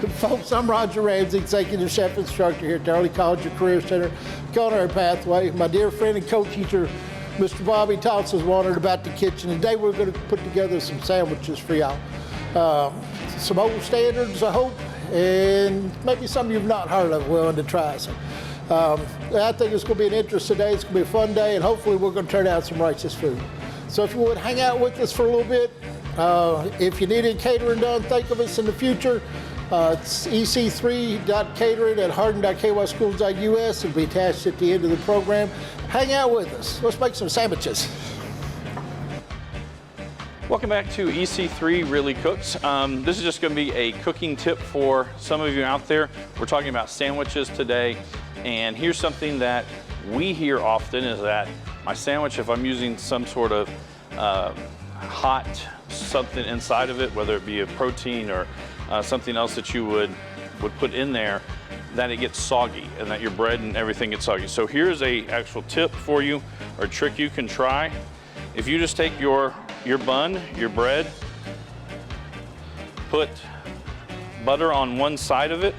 Folks, I'm Roger Ramsey, Executive Chef Instructor here at the Early College of Career Center, Culinary Pathway. My dear friend and co-teacher, Mr. Bobby Thompson, is wondering about the kitchen. Today we're going to put together some sandwiches for y'all. Some old standards, I hope, and maybe some you've not heard of, willing to try some. I think it's going to be an interesting day. It's going to be a fun day, and hopefully we're going to turn out some righteous food. So if you would hang out with us for a little bit. If you need any catering done, think of us in the future. It's ec3.catering@hardin.kyschools.us. It'll be attached at the end of the program. Hang out with us. Let's make some sandwiches. Welcome back to EC3 Really Cooks. This is just going to be a cooking tip for some of you out there. We're talking about sandwiches today, and here's something that we hear often is that my sandwich, if I'm using some sort of hot something inside of it, whether it be a protein or something else that you would put in there, that it gets soggy and that your bread and everything gets soggy. So here's a actual tip for you, or trick you can try. If you just take your bun, your bread, put butter on one side of it,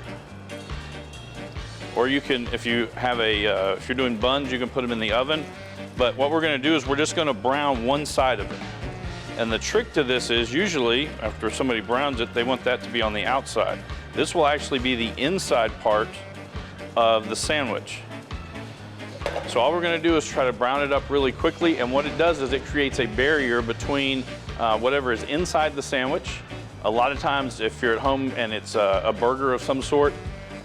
or you can, if you have if you're doing buns, you can put them in the oven. But what we're going to do is we're just going to brown one side of it. And the trick to this is usually after somebody browns it, they want that to be on the outside. This will actually be the inside part of the sandwich. So all we're going to do is try to brown it up really quickly, and what it does is it creates a barrier between whatever is inside the sandwich. A lot of times if you're at home and it's a burger of some sort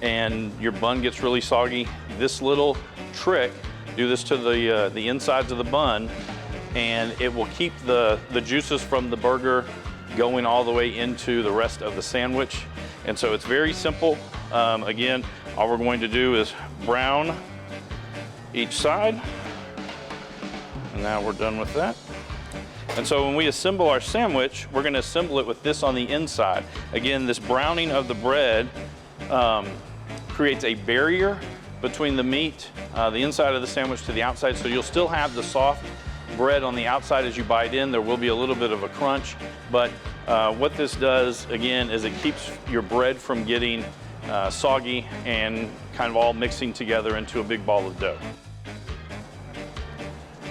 and your bun gets really soggy, this little trick, do this to the insides of the bun, and it will keep the juices from the burger going all the way into the rest of the sandwich. And so it's very simple. Again, all we're going to do is brown each side. And now we're done with that. And so when we assemble our sandwich, we're going to assemble it with this on the inside. Again, this browning of the bread creates a barrier between the meat, the inside of the sandwich to the outside, so you'll still have the soft bread on the outside as you bite in. There will be a little bit of a crunch, but what this does, again, is it keeps your bread from getting soggy and kind of all mixing together into a big ball of dough.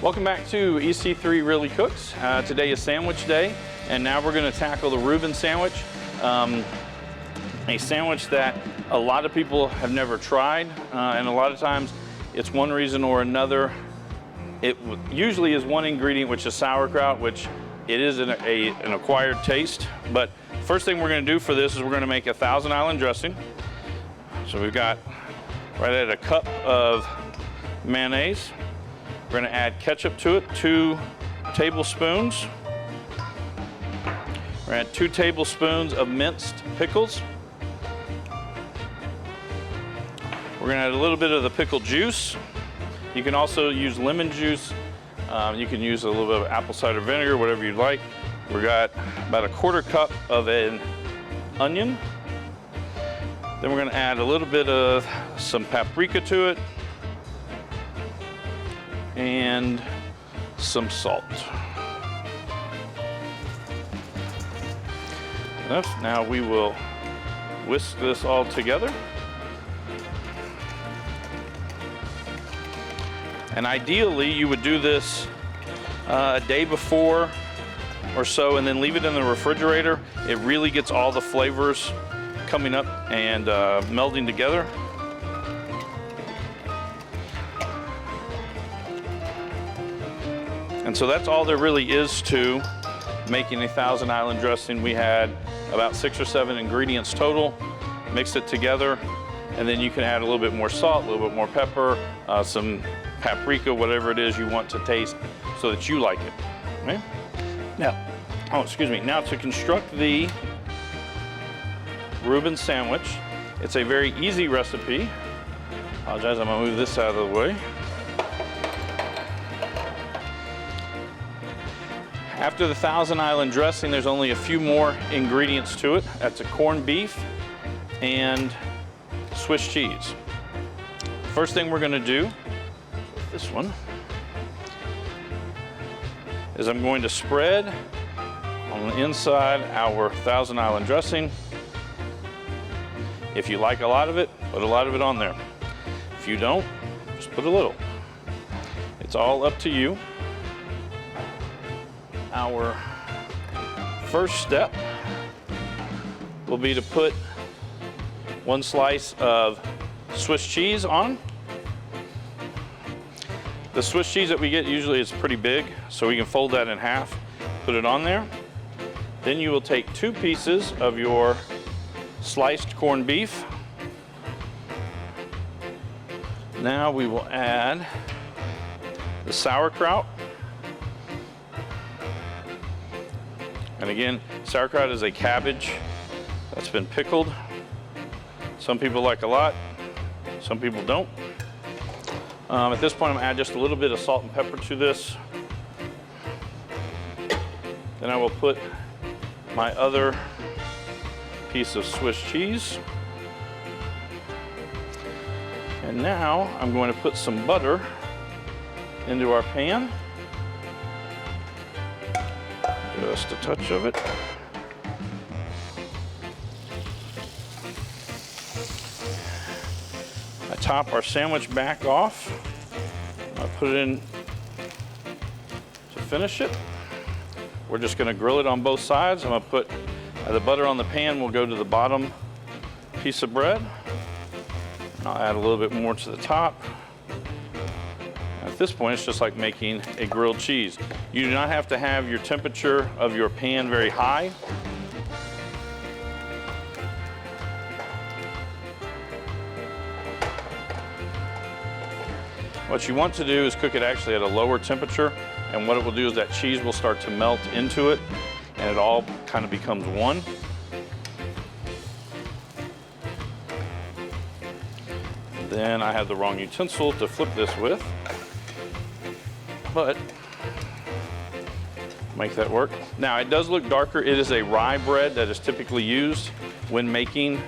Welcome back to EC3 Really Cooks. Today is sandwich day, and now we're going to tackle the Reuben sandwich, a sandwich that a lot of people have never tried, and a lot of times it's one reason or another. It usually is one ingredient, which is sauerkraut, which it is an acquired taste. But first thing we're going to do for this is we're going to make a Thousand Island dressing. So we've got right at a cup of mayonnaise. We're going to add ketchup to it, 2 tablespoons. We're going to add 2 tablespoons of minced pickles. We're going to add a little bit of the pickle juice. You can also use lemon juice. You can use a little bit of apple cider vinegar, whatever you'd like. We got about a 1/4 cup of an onion. Then we're going to add a little bit of some paprika to it and some salt. Enough. Now we will whisk this all together. And ideally, you would do this a day before or so and then leave it in the refrigerator. It really gets all the flavors coming up and melding together. And so that's all there really is to making a Thousand Island dressing. We had about 6 or 7 ingredients total. Mix it together, and then you can add a little bit more salt, a little bit more pepper, some paprika, whatever it is you want to taste so that you like it. Okay? Now, now to construct the Reuben sandwich, it's a very easy recipe. Apologize, I'm gonna move this out of the way. After the Thousand Island dressing, there's only a few more ingredients to it. That's a corned beef and Swiss cheese. First thing we're gonna do with this one is I'm going to spread on the inside our Thousand Island dressing. If you like a lot of it, put a lot of it on there. If you don't, just put a little. It's all up to you. Our first step will be to put 1 slice of Swiss cheese on. The Swiss cheese that we get usually is pretty big, so we can fold that in half, put it on there. Then you will take 2 pieces of your sliced corned beef. Now we will add the sauerkraut. And again, sauerkraut is a cabbage that's been pickled. Some people like a lot, some people don't. At this point, I'm gonna add just a little bit of salt and pepper to this. Then I will put my other piece of Swiss cheese. And now I'm going to put some butter into our pan. Just a touch of it. I top our sandwich back off. I put it in to finish it. We're just going to grill it on both sides. I'm going to put the butter on the pan will go to the bottom piece of bread. I'll add a little bit more to the top. At this point, it's just like making a grilled cheese. You do not have to have your temperature of your pan very high. What you want to do is cook it actually at a lower temperature, and what it will do is that cheese will start to melt into it, and it all kind of becomes one. Then I have the wrong utensil to flip this with, but make that work. Now it does look darker. It is a rye bread that is typically used when making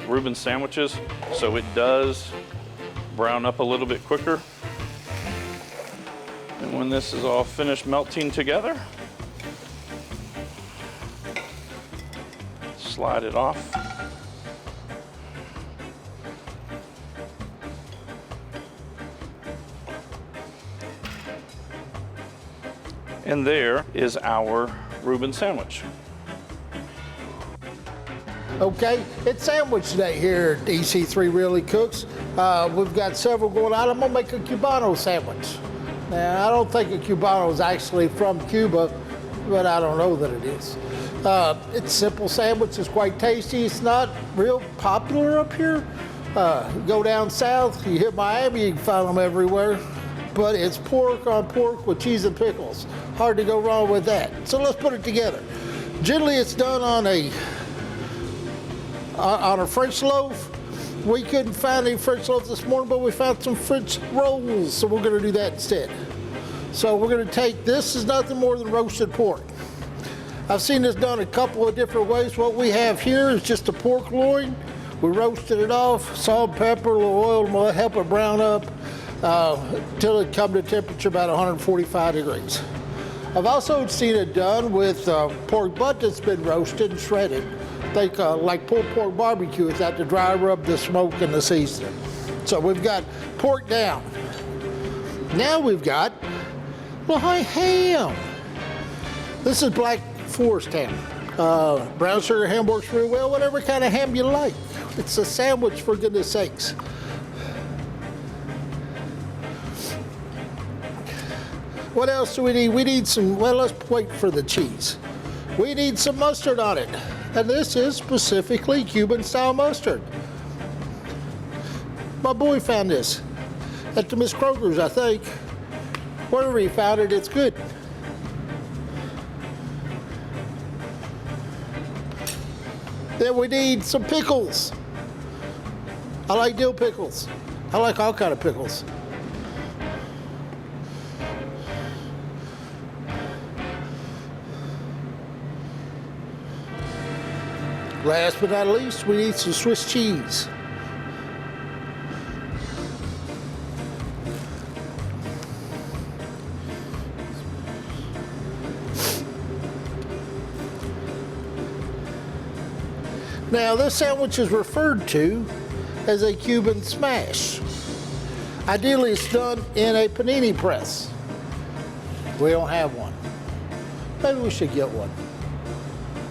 Reuben sandwiches, so it does brown up a little bit quicker. And when this is all finished melting together, slide it off. And there is our Reuben sandwich. Okay, it's sandwich day here at EC3 Really Cooks. We've got several going on. I'm gonna make a Cubano sandwich. Now, I don't think a Cubano is actually from Cuba, but I don't know that it is. It's a simple sandwich, it's quite tasty. It's not real popular up here. Go down south, you hit Miami, you can find them everywhere. But it's pork on pork with cheese and pickles. Hard to go wrong with that. So let's put it together. Generally, it's done on a French loaf. We couldn't find any French loaves this morning, but we found some French rolls, so we're gonna do that instead. So we're gonna take, this is nothing more than roasted pork. I've seen this done a couple of different ways. What we have here is just a pork loin. We roasted it off, salt, pepper, a little oil, and we'll help it brown up till it comes to temperature about 145 degrees. I've also seen it done with pork butt that's been roasted and shredded. Think like pulled pork barbecue without the dry rub, the smoke, and the seasoning. So we've got pork down. Now we've got ham. This is Black Forest ham. Brown sugar ham works real well, whatever kind of ham you like. It's a sandwich, for goodness sakes. What else do we need? We need some, well, let's wait for the cheese. We need some mustard on it. And this is specifically Cuban style mustard. My boy found this at the Miss Kroger's, I think. Wherever he found it, it's good. Then we need some pickles. I like dill pickles. I like all kind of pickles. Last but not least, we need some Swiss cheese. Now this sandwich is referred to as a Cuban smash. Ideally it's done in a panini press. We don't have one. Maybe we should get one.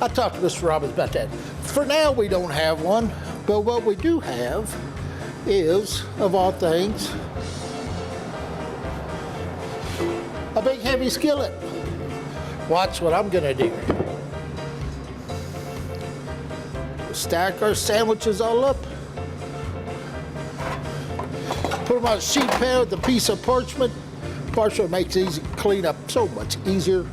I talked to Mr. Robbins about that. For now we don't have one, but what we do have is, of all things, a big heavy skillet. Watch what I'm gonna do. Stack our sandwiches all up. Put them on a sheet pan with a piece of parchment. Parchment makes it easy to clean up so much easier.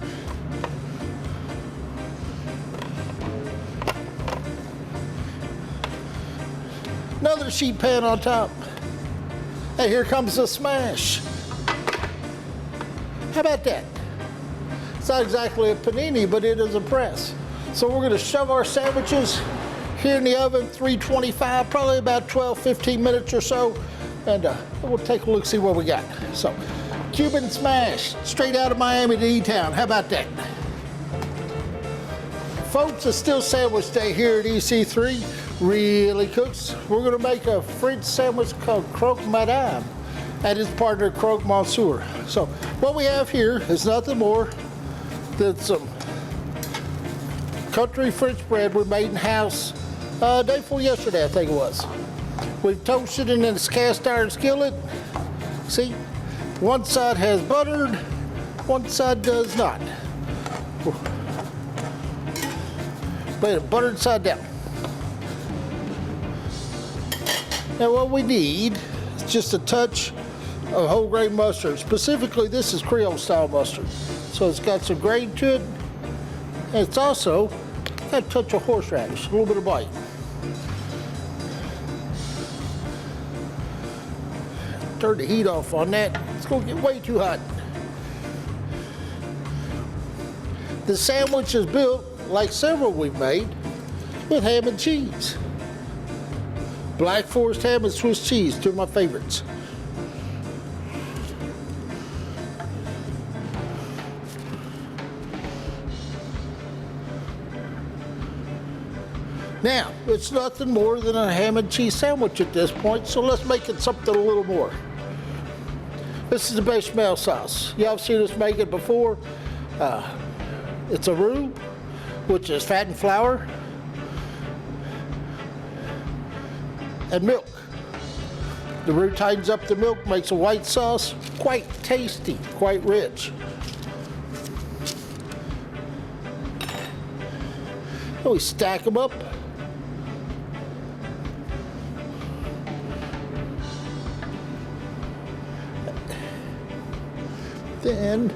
Another sheet pan on top. And here comes the smash. How about that? It's not exactly a panini, but it is a press. So we're gonna shove our sandwiches here in the oven, 325, probably about 12, 15 minutes or so. And we'll take a look, see what we got. So, Cuban smash, straight out of Miami to E-Town. How about that? Folks, it's still sandwich day here at EC3 Really Cooks. We're gonna make a French sandwich called croque madame and his partner croque monsieur. So what we have here is nothing more than some country French bread we made in house day before yesterday, I think it was. We've toasted it in this cast iron skillet. See, one side has buttered, one side does not. Lay it buttered side down. Now what we need is just a touch of whole grain mustard. Specifically, this is Creole style mustard. So it's got some grain to it, and it's also got a touch of horseradish, a little bit of bite. Turn the heat off on that. It's gonna get way too hot. The sandwich is built, like several we've made, with ham and cheese. Black Forest ham and Swiss cheese, two of my favorites. Now, it's nothing more than a ham and cheese sandwich at this point, so let's make it something a little more. This is the bechamel sauce. Y'all have seen us make it before. It's a roux, which is fat and flour, and milk. The roux tightens up the milk, makes a white sauce quite tasty, quite rich. And we stack them up. Then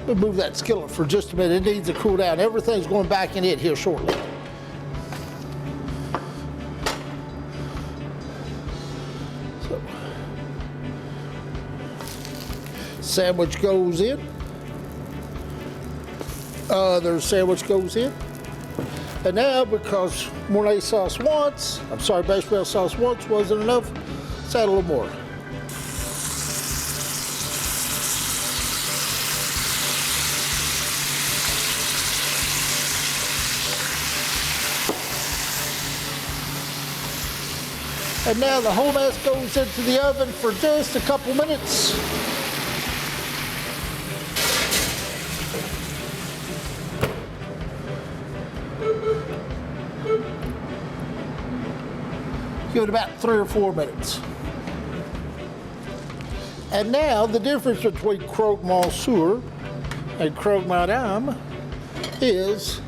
we'll move that skillet for just a minute. It needs to cool down. Everything's going back in it here shortly. So, sandwich goes in. Other sandwich goes in. And now, because Mornay sauce once, bechamel sauce once wasn't enough, let's add a little more. And now the whole mess goes into the oven for just a couple minutes. Give it about 3 or 4 minutes. And now the difference between croque monsieur and croque madame is,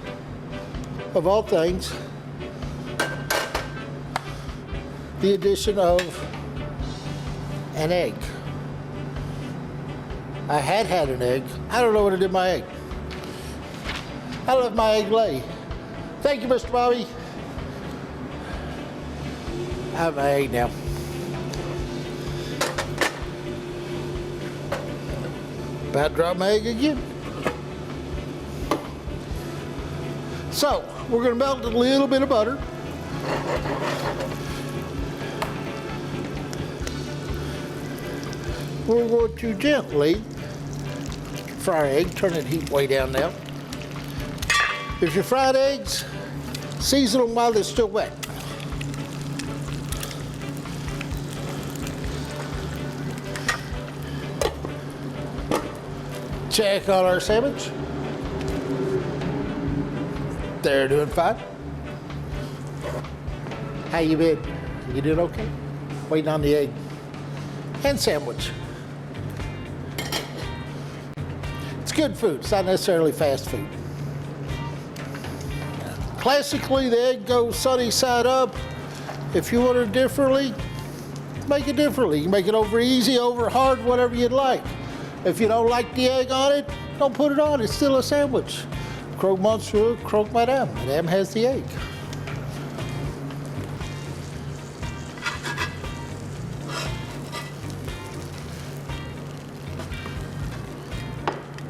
of all things, the addition of an egg. I had an egg. I don't know what I did with my egg. I let my egg lay. Thank you, Mr. Bobby. I have my egg now. About to drop my egg again. So, we're gonna melt a little bit of butter. We're going to gently fry our egg, turn that heat way down now. If you fried eggs, Season them while they're still wet. Check on our sandwich. They're doing fine. How you been? You doing okay? Waiting on the egg and sandwich. It's good food. It's not necessarily fast food. Classically, the egg goes sunny side up. If you want it differently, make it differently. You can make it over easy, over hard, whatever you'd like. If you don't like the egg on it, don't put it on. It's still a sandwich. Croque monsieur, croque madame. Madame has the egg.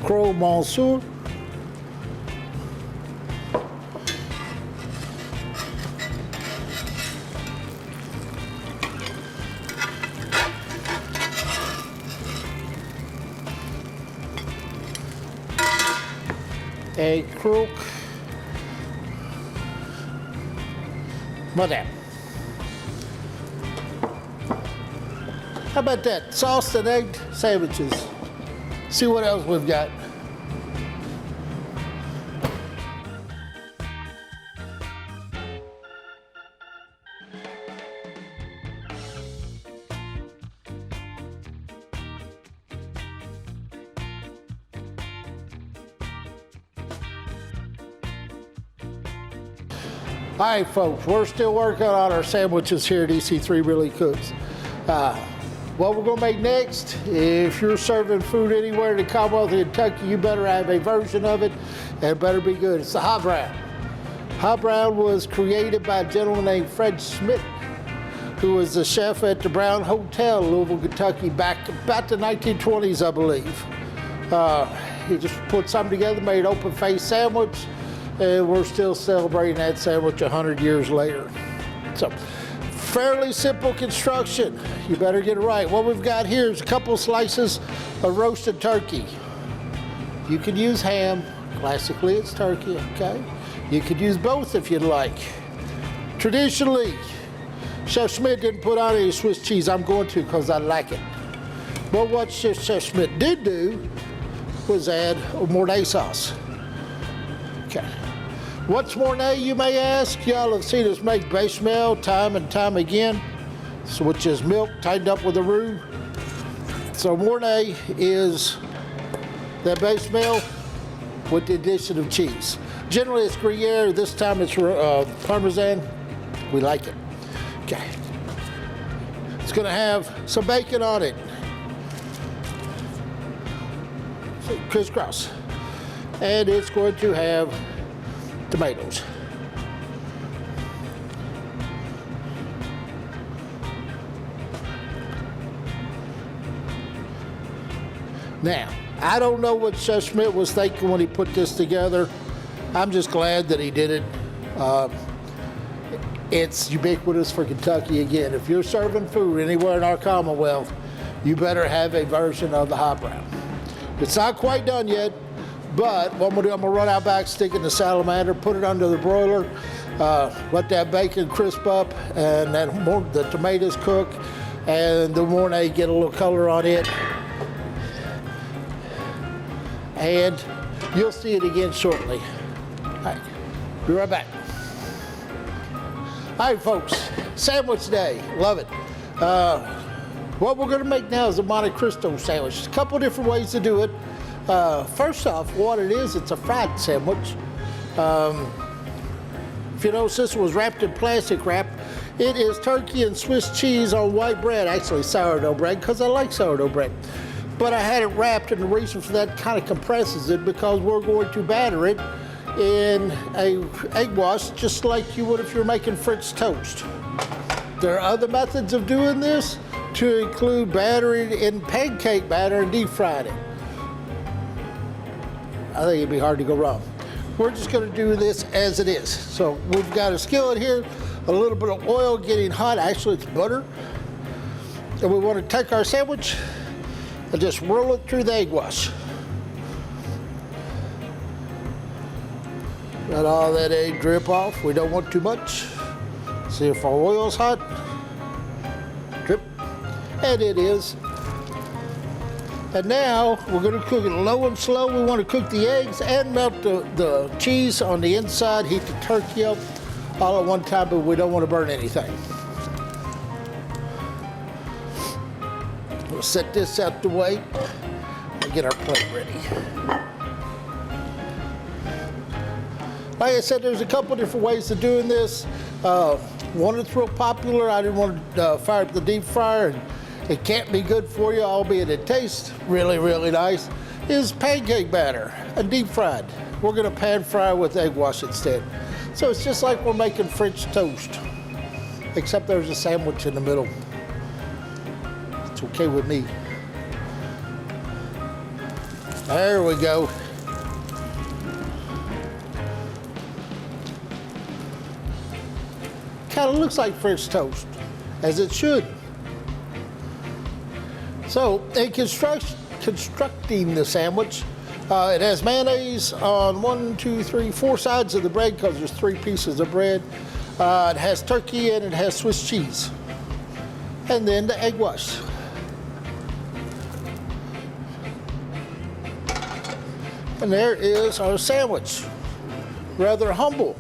Croque monsieur. Egg croque madame. How about that? Sauced and egg sandwiches. See what else we've got. All right, folks, we're still working on our sandwiches here at EC3 Really Cooks. What we're gonna make next, if you're serving food anywhere in the Commonwealth of Kentucky, you better have a version of it, and it better be good. It's the hot brown. Hot brown was created by a gentleman named Fred Schmidt, who was the chef at the Brown Hotel, Louisville, Kentucky, back about the 1920s, I believe. He just put something together, made an open-faced sandwich, and we're still celebrating that sandwich 100 years later. So, fairly simple construction. You better get it right. What we've got here is a couple slices of roasted turkey. You could use ham. Classically, it's turkey, okay? You could use both if you'd like. Traditionally, Chef Schmidt didn't put on any Swiss cheese. I'm going to because I like it. But what Chef Schmidt did do was add a Mornay sauce. Okay. What's Mornay, you may ask? Y'all have seen us make bechamel time and time again, which is milk tightened up with a roux. So Mornay is that bechamel with the addition of cheese. Generally it's Gruyere, this time it's Parmesan. We like it. Okay. It's gonna have some bacon on it. So, crisscross. And it's going to have tomatoes. Now, I don't know what Chef Schmidt was thinking when he put this together. I'm just glad that he did it. It's ubiquitous for Kentucky again. If you're serving food anywhere in our Commonwealth, you better have a version of the hot brown. It's not quite done yet, but what I'm gonna do, I'm gonna run out back, stick it in the salamander, put it under the broiler, let that bacon crisp up, and then the tomatoes cook, and the Mornay get a little color on it. And you'll see it again shortly. All right, be right back. All right, folks, sandwich day, love it. What we're gonna make now is a Monte Cristo sandwich. There's a couple different ways to do it. First off, what it is, it's a fried sandwich. If you notice, this was wrapped in plastic wrap. It is turkey and Swiss cheese on white bread, actually sourdough bread, because I like sourdough bread. But I had it wrapped, and the reason for that kind of compresses it because we're going to batter it in a egg wash, just like you would if you're making French toast. There are other methods of doing this, to include battering in pancake batter and deep frying it. I think it'd be hard to go wrong. We're just gonna do this as it is. So we've got a skillet here, a little bit of oil getting hot. Actually, it's butter. And we wanna take our sandwich and just roll it through the egg wash. Let all that egg drip off. We don't want too much. See if our oil's hot. Drip. And it is. And now we're going to cook it low and slow. We want to cook the eggs and melt the cheese on the inside, heat the turkey up all at one time, but we don't want to burn anything. We'll set this out the way and get our plate ready. Like I said, there's a couple different ways of doing this. One that's real popular, I didn't want to fire up the deep fryer, and it can't be good for you, albeit it tastes really, really nice, is pancake batter and deep fried. We're gonna pan fry with egg wash instead. So it's just like we're making French toast, except there's a sandwich in the middle. It's okay with me. There we go. Kind of looks like French toast, as it should. So in constructing the sandwich, it has mayonnaise on 1, 2, 3, 4 sides of the bread because there's 3 pieces of bread. It has turkey and it has Swiss cheese. And then the egg wash. And there is our sandwich. Rather humble.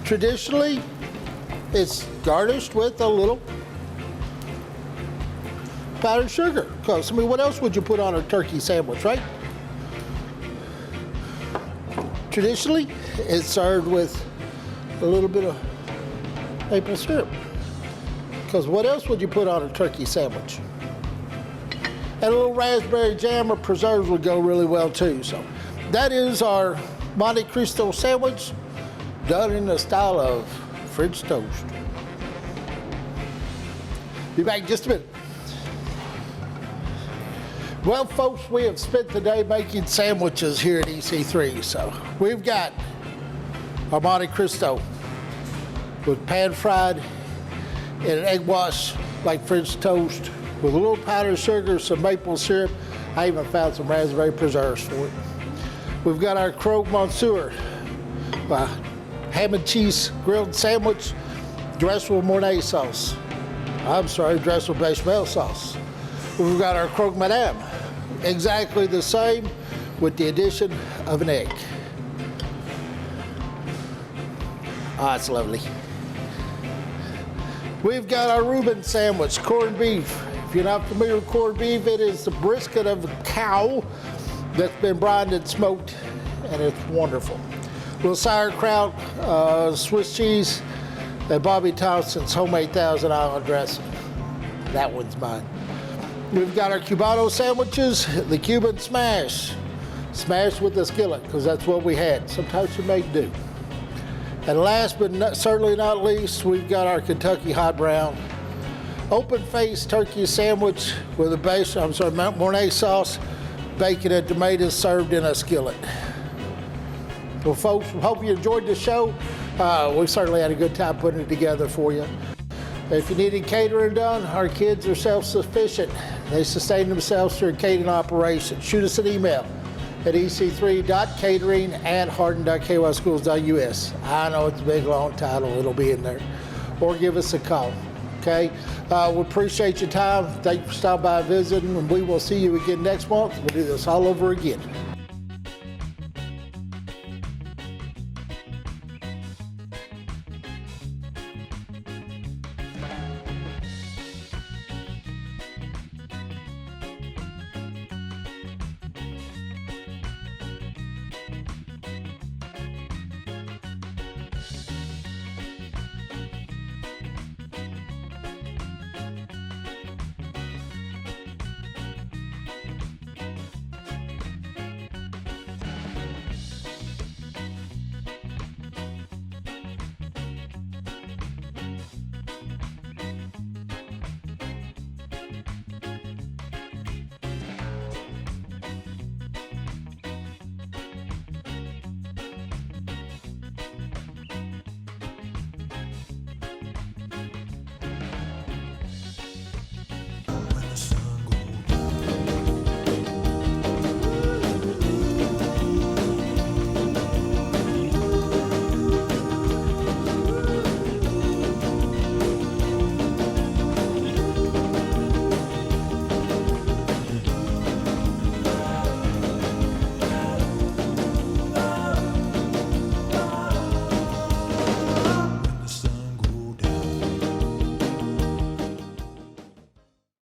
Traditionally, it's garnished with a little powdered sugar. Because, I mean, what else would you put on a turkey sandwich, right? Traditionally, it's served with a little bit of maple syrup. Because what else would you put on a turkey sandwich? And a little raspberry jam or preserves would go really well too. So that is our Monte Cristo sandwich done in the style of French toast. Be back in just a minute. Well, folks, we have spent the day making sandwiches here at EC3. So we've got our Monte Cristo with pan fried in an egg wash like French toast with a little powdered sugar, some maple syrup. I even found some raspberry preserves for it. We've got our croque monsieur, ham and cheese grilled sandwich dressed with Mornay sauce. I'm sorry, dressed with bechamel sauce. We've got our croque madame, exactly the same with the addition of an egg. Ah, it's lovely. We've got our Reuben sandwich, corned beef. If you're not familiar with corned beef, it is the brisket of a cow that's been brined and smoked, and it's wonderful. Little sauerkraut, Swiss cheese, and Bobby Thompson's homemade Thousand Island dressing. That one's mine. We've got our Cubano sandwiches, the Cuban smash. Smash with the skillet, because that's what we had. Sometimes you make do. And last but certainly not least, we've got our Kentucky hot brown. Open-faced turkey sandwich with a Mornay sauce, bacon and tomatoes served in a skillet. Well, folks, we hope you enjoyed the show. We certainly had a good time putting it together for you. If you needed catering done, our kids are self-sufficient. They sustain themselves through a catering operation. Shoot us an email at ec3.catering@hardin.kyschools.us. I know it's a big, long title. It'll be in there. Or give us a call, okay? We appreciate your time. Thank you for stopping by and visiting, and we will see you again next month. We'll do this all over again.